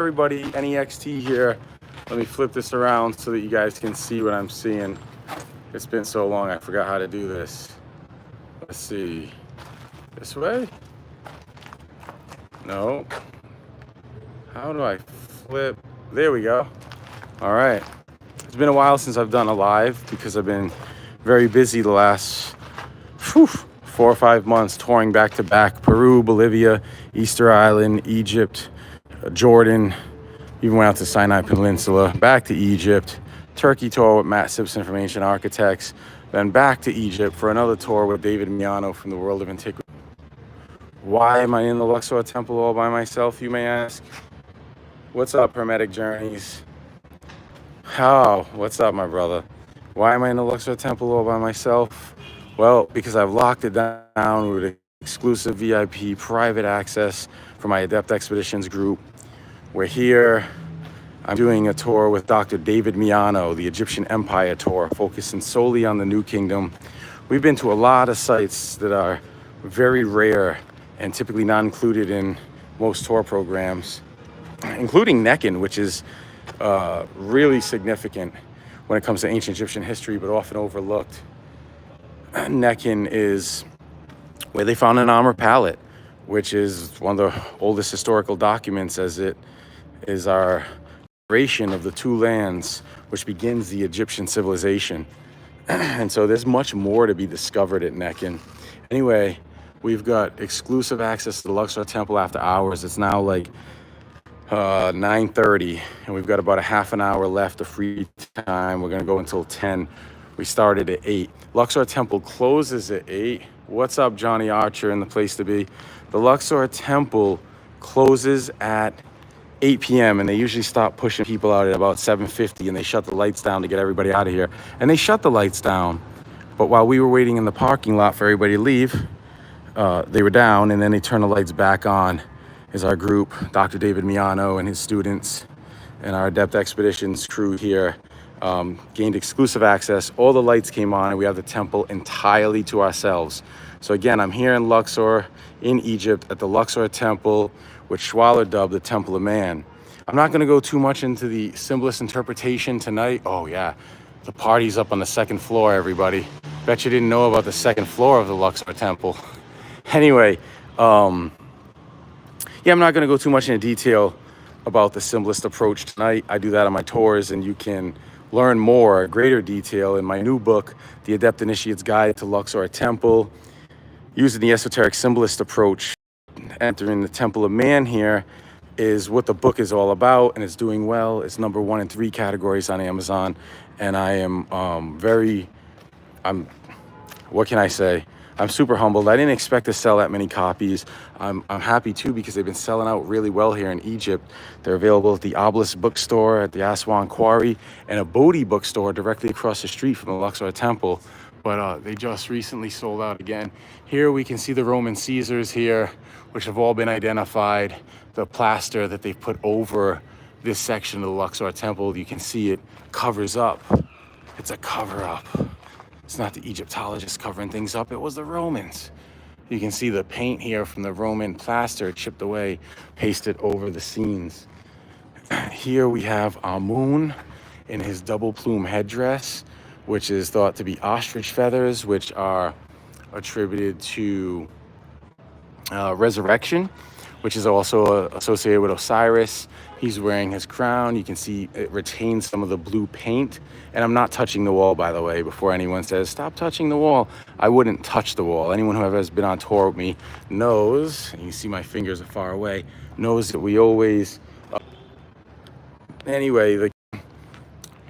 everybody, Anyextee here. Let me flip this around so that you guys can see what I'm seeing. It's been so long, I forgot how to do this. Let's see. This way? No. How do I flip? There we go. All right. It's been a while since I've done a live because I've been very busy the last 4 or 5 months touring back to back. Peru, Bolivia, Easter Island, Egypt, Jordan, even went out to Sinai Peninsula, back to Egypt, Turkey tour with Matt Simpson from Ancient Architects, then back to Egypt for another tour with David Miano from the World of Antiquity. Why am I in the Luxor temple all by myself, you may ask? What's up, Hermetic Journeys? How? What's up, my brother? Why am I in the Luxor temple all by myself? Well, because I've locked it down with exclusive VIP private access for my Adept Expeditions group. We're here. I'm doing a tour with Dr. David Miano, the Egyptian Empire tour, focusing solely on the New Kingdom. We've been to a lot of sites that are very rare and typically not included in most tour programs, including Nekin, which is really significant when it comes to ancient Egyptian history, but often overlooked. Nekin is where they found an armor pallet, which is one of the oldest historical documents, as it is our narration of the two lands which begins the Egyptian civilization. And so there's much more to be discovered at Nekin. Anyway, we've got exclusive access to the Luxor temple after hours. It's now like 9:30, and we've got about a half an hour left of free time. We're gonna go until 10. We started at 8. Luxor temple closes at 8. What's up, Johnny Archer, in the place to be? The Luxor temple closes at 8 p.m. and they usually stop pushing people out at about 7:50, and they shut the lights down to get everybody out of here. And they shut the lights down, but while we were waiting in the parking lot for everybody to leave, they were down, and then they turned the lights back on. Is our group, Dr. David Miano and his students and our Adept Expeditions crew here, gained exclusive access. All the lights came on, and we have the temple entirely to ourselves. So again, I'm here in Luxor, in Egypt, at the Luxor temple, which Schwaller dubbed the Temple of Man. I'm not gonna go too much into the symbolist interpretation tonight. Oh yeah, the party's up on the second floor, everybody. Bet you didn't know about the second floor of the Luxor temple. Anyway, yeah, I'm not gonna go too much into detail about the symbolist approach tonight. I do that on my tours, and you can learn more, greater detail, in my new book, The Adept Initiate's Guide to Luxor Temple, using the esoteric symbolist approach. Entering the Temple of Man here is what the book is all about, and it's doing well. It's #1 in 3 categories on Amazon, and I am what can I say? I'm super humbled. I didn't expect to sell that many copies. I'm happy too, because they've been selling out really well here in Egypt. They're available at the Obelisk bookstore at the Aswan Quarry, and a Bodhi bookstore directly across the street from the Luxor temple. But they just recently sold out again. Here we can see the Roman Caesars here, which have all been identified. The plaster that they've put over this section of the Luxor temple, you can see it covers up. It's a cover up. It's not the Egyptologists covering things up, it was the Romans. You can see the paint here from the Roman plaster chipped away, pasted over the scenes. Here we have Amun in his double plume headdress, which is thought to be ostrich feathers, which are attributed to resurrection, which is also associated with Osiris. He's wearing his crown. You can see it retains some of the blue paint. And I'm not touching the wall, by the way, before anyone says, stop touching the wall. I wouldn't touch the wall. Anyone who has been on tour with me knows, and you see my fingers are far away, knows that we always... Anyway, the king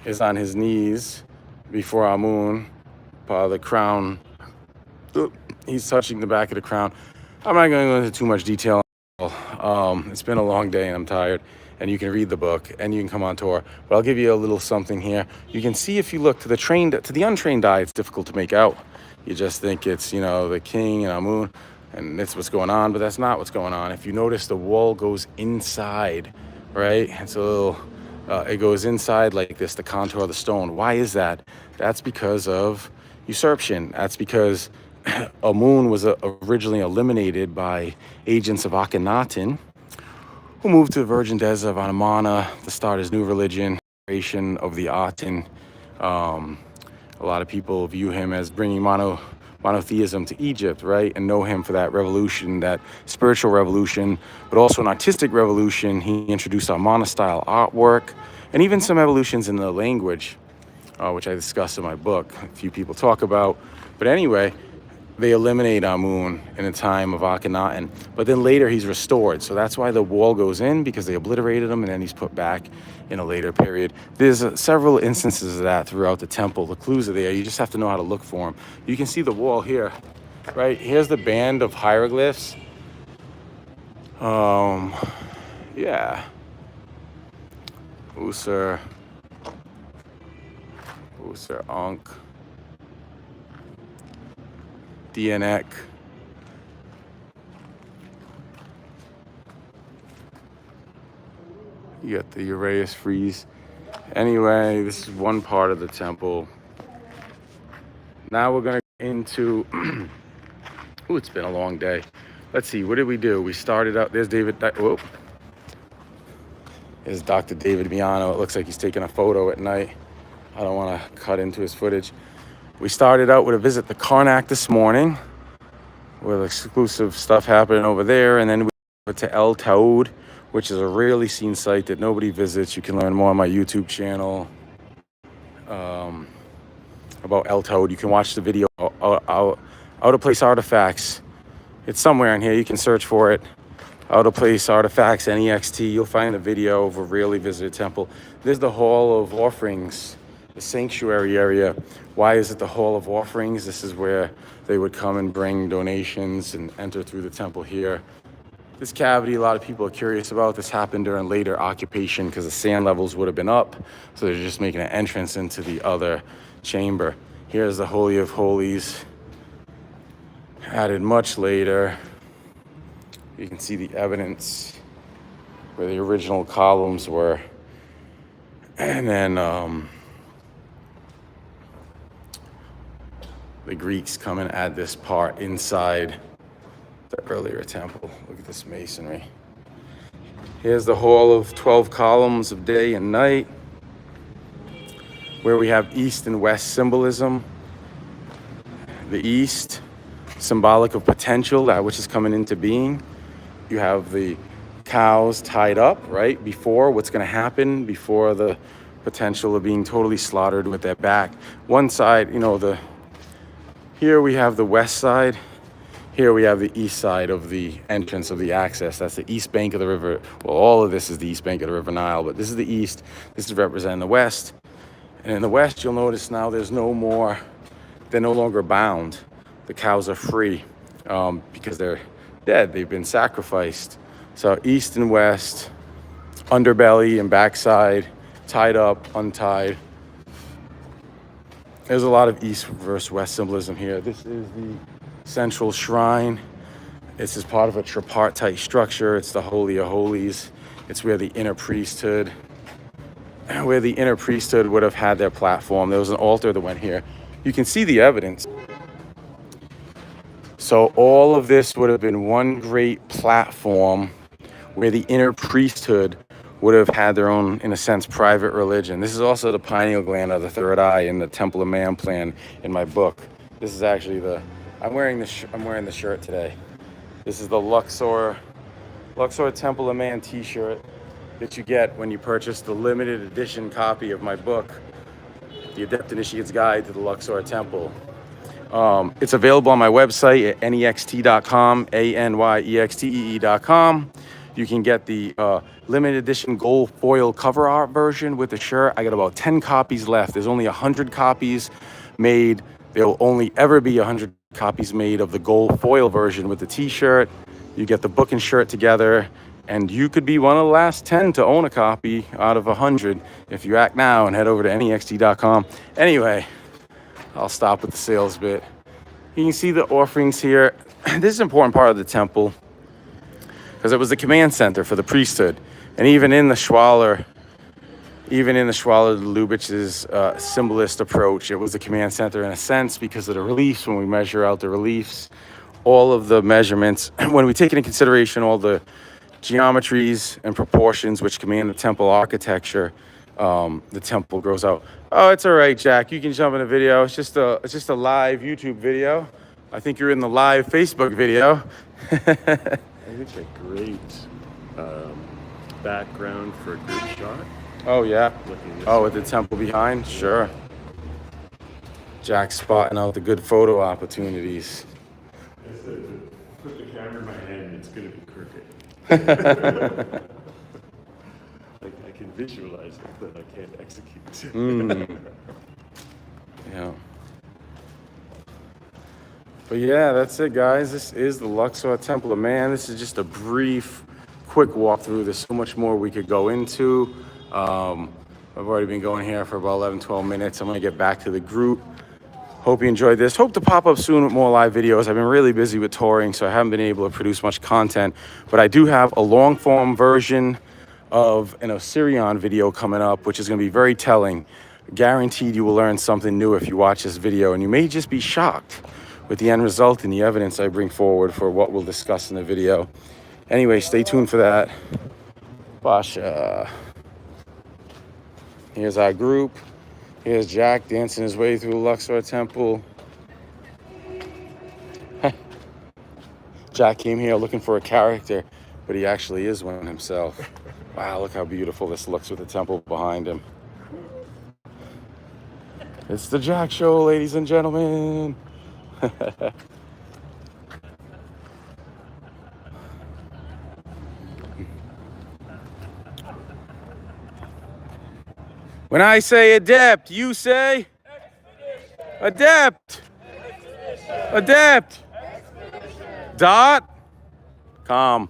is on his knees before Amun. The crown, he's touching the back of the crown. I'm not going to go into too much detail. It's been a long day and I'm tired, and you can read the book and you can come on tour, but I'll give you a little something here. You can see, if you look to the untrained eye, it's difficult to make out. You just think it's, the king and Amun, and that's what's going on, but that's not what's going on. If you notice, the wall goes inside, right? It's a little, it goes inside like this, the contour of the stone. Why is that? That's because of usurpation. That's because Amun was originally eliminated by agents of Akhenaten, who moved to the Virgin Desert of Anamana to start his new religion, creation of the Aten. A lot of people view him as bringing monotheism to Egypt, right? And know him for that revolution, that spiritual revolution, but also an artistic revolution. He introduced Amana-style artwork and even some evolutions in the language, which I discuss in my book. A few people talk about. But anyway, they eliminate Amun in the time of Akhenaten, but then later he's restored. So that's why the wall goes in, because they obliterated him, and then he's put back in a later period. There's several instances of that throughout the temple. The clues are there. You just have to know how to look for them. You can see the wall here, right? Here's the band of hieroglyphs. Yeah. Luxor, Ankh, DNX. You got the Uraeus frieze. Anyway, this is one part of the temple. Now we're gonna get into, ooh, it's been a long day. Let's see, what did we do? We started out, there's David, whoa. There's Dr. David Miano. It looks like he's taking a photo at night. I don't wanna cut into his footage. We started out with a visit to Karnak this morning, with exclusive stuff happening over there, and then we went to El Taoud, which is a rarely seen site that nobody visits. You can learn more on my YouTube channel about El Taoud. You can watch the video, Out of Place Artifacts. It's somewhere in here. You can search for it. Out of Place Artifacts, Anyextee. You'll find the video of a rarely visited temple. There's the Hall of Offerings, the sanctuary area. Why is it the Hall of Offerings? This is where they would come and bring donations and enter through the temple here. This cavity, a lot of people are curious about. This happened during later occupation because the sand levels would have been up. So they're just making an entrance into the other chamber. Here's the Holy of Holies, added much later. You can see the evidence where the original columns were. And then the Greeks come and add this part inside the earlier temple. Look at this masonry. Here's the Hall of 12 columns of day and night, where we have east and west symbolism. The east, symbolic of potential, that which is coming into being. You have the cows tied up, right, before what's going to happen, before the potential of being totally slaughtered with their back. One side, you know, here we have the west side. Here we have the east side of the entrance of the access. That's the east bank of the river. Well, all of this is the east bank of the River Nile, but this is the east. This is representing the west. And in the west, you'll notice now they're no longer bound. The cows are free because they're dead. They've been sacrificed. So east and west, underbelly and backside, tied up, untied. There's a lot of east versus west symbolism here. This is the central shrine. This is part of a tripartite structure. It's the Holy of Holies. It's where the inner priesthood would have had their platform. There was an altar that went here. You can see the evidence. So all of this would have been one great platform where the inner priesthood would have had their own, in a sense, private religion. This is also the pineal gland of the third eye in the Temple of Man plan in my book. This is actually I'm wearing the shirt today. This is the Luxor Temple of Man t-shirt that you get when you purchase the limited edition copy of my book, The Adept Initiate's Guide to the Luxor Temple. It's available on my website at anyextee.com, anyextee.com. You can get the limited edition gold foil cover art version with the shirt. I got about 10 copies left. There's only 100 copies made. There will only ever be 100 copies made of the gold foil version with the t-shirt. You get the book and shirt together, and you could be one of the last 10 to own a copy out of 100 if you act now and head over to anyextee.com. Anyway, I'll stop with the sales bit. You can see the offerings here. This is an important part of the temple because it was the command center for the priesthood. And even in the Schwaller, Lubitsch's symbolist approach, it was the command center in a sense because of the reliefs. When we measure out the reliefs, all of the measurements, when we take into consideration all the geometries and proportions which command the temple architecture, the temple grows out. Oh, it's all right, Jack. You can jump in the video. It's just a live YouTube video. I think you're in the live Facebook video. I think it's a great background for a group shot. Oh yeah. Oh, with way. the temple behind. Sure. Jack's spotting out the good photo opportunities. I said, put the camera in my hand, it's going to be crooked. I can visualize it, but I can't execute. Yeah. But yeah, that's it, guys. This is the Luxor Temple of Man. This is just a brief, quick walkthrough. There's so much more we could go into. I've already been going here for about 11, 12 minutes. I'm going to get back to the group. Hope you enjoyed this. Hope to pop up soon with more live videos. I've been really busy with touring, so I haven't been able to produce much content. But I do have a long-form version of an Osirion video coming up, which is going to be very telling. Guaranteed you will learn something new if you watch this video, and you may just be shocked with the end result and the evidence I bring forward for what we'll discuss in the video. Anyway, stay tuned for that. Basha. Here's our group. Here's Jack dancing his way through the Luxor Temple. Jack came here looking for a character, but he actually is one himself. Wow, look how beautiful this looks with the temple behind him. It's the Jack Show, ladies and gentlemen. When I say adept, you say? Adept. Adept. Dot. Com.